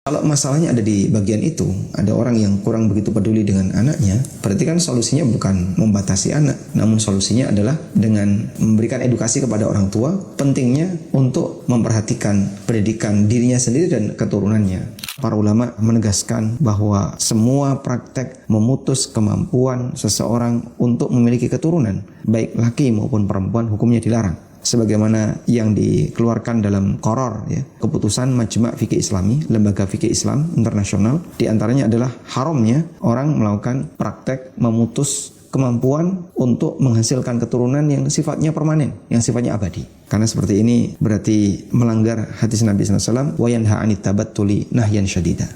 Kalau masalahnya ada di bagian itu, ada orang yang kurang begitu peduli dengan anaknya, berarti kan solusinya bukan membatasi anak, namun solusinya adalah dengan memberikan edukasi kepada orang tua, pentingnya untuk memperhatikan pendidikan dirinya sendiri dan keturunannya. Para ulama menegaskan bahwa semua praktek memutus kemampuan seseorang untuk memiliki keturunan, baik laki maupun perempuan, hukumnya dilarang. Sebagaimana yang dikeluarkan dalam Qaror, keputusan Majma' Fikih Islami, lembaga fikih Islam internasional, diantaranya adalah haramnya orang melakukan praktek memutus kemampuan untuk menghasilkan keturunan yang sifatnya permanen, yang sifatnya abadi. Karena seperti ini berarti melanggar hadis Nabi SAW, wa yanha 'anit tabattuli nahyan syadida.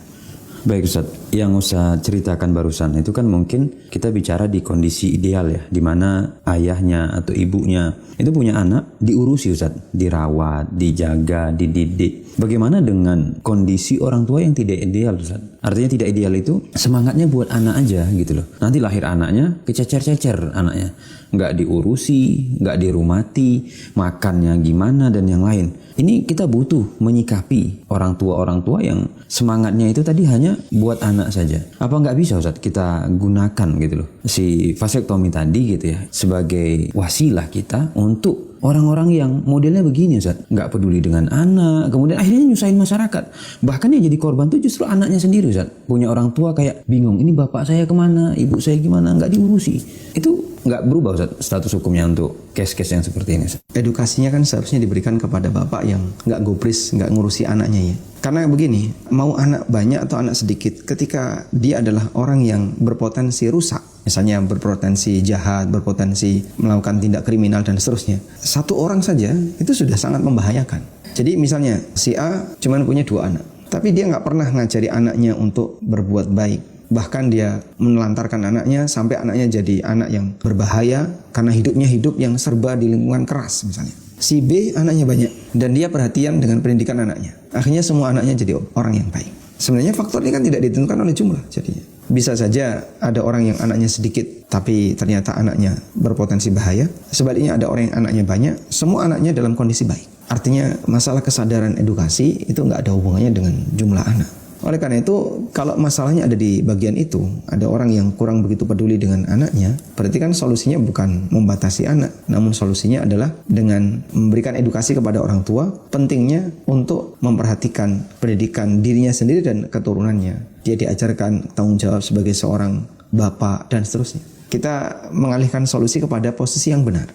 Baik Ustaz, yang Ustaz ceritakan barusan itu kan mungkin kita bicara di kondisi ideal ya, di mana ayahnya atau ibunya itu punya anak, diurusi Ustaz, dirawat, dijaga, dididik. Bagaimana dengan kondisi orang tua yang tidak ideal Ustaz? Artinya tidak ideal itu semangatnya buat anak aja gitu loh. Nanti lahir anaknya kececer-cecer anaknya, nggak diurusi, nggak dirumati, makannya gimana dan yang lain. Ini kita butuh menyikapi orang tua yang semangatnya itu tadi hanya buat anak saja. Apa nggak bisa Ustaz kita gunakan gitu loh si vasektomi tadi gitu ya sebagai wasilah kita untuk orang-orang yang modelnya begini Ustaz, nggak peduli dengan anak, kemudian akhirnya nyusahin masyarakat. Bahkan yang jadi korban tuh justru anaknya sendiri Ustaz. Punya orang tua kayak bingung, ini bapak saya kemana, ibu saya gimana, nggak diurusi. Itu nggak berubah Ustaz status hukumnya untuk case-case yang seperti ini Ustaz. Edukasinya kan seharusnya diberikan kepada bapak yang nggak gubris, nggak ngurusi anaknya ya. Karena begini, mau anak banyak atau anak sedikit, ketika dia adalah orang yang berpotensi rusak, misalnya berpotensi jahat, berpotensi melakukan tindak kriminal dan seterusnya, satu orang saja itu sudah sangat membahayakan. Jadi misalnya si A cuma punya 2 anak, tapi dia nggak pernah ngajari anaknya untuk berbuat baik. Bahkan dia menelantarkan anaknya sampai anaknya jadi anak yang berbahaya karena hidupnya hidup yang serba di lingkungan keras misalnya. Si B anaknya banyak dan dia perhatian dengan pendidikan anaknya. Akhirnya semua anaknya jadi orang yang baik. Sebenarnya faktor ini kan tidak ditentukan oleh jumlah jadinya. Bisa saja ada orang yang anaknya sedikit tapi ternyata anaknya berpotensi bahaya. Sebaliknya ada orang yang anaknya banyak, semua anaknya dalam kondisi baik. Artinya masalah kesadaran edukasi itu nggak ada hubungannya dengan jumlah anak. Oleh karena itu, kalau masalahnya ada di bagian itu, ada orang yang kurang begitu peduli dengan anaknya, berarti kan solusinya bukan membatasi anak, namun solusinya adalah dengan memberikan edukasi kepada orang tua, pentingnya untuk memperhatikan pendidikan dirinya sendiri dan keturunannya. Dia diajarkan tanggung jawab sebagai seorang bapak dan seterusnya. Kita mengalihkan solusi kepada posisi yang benar.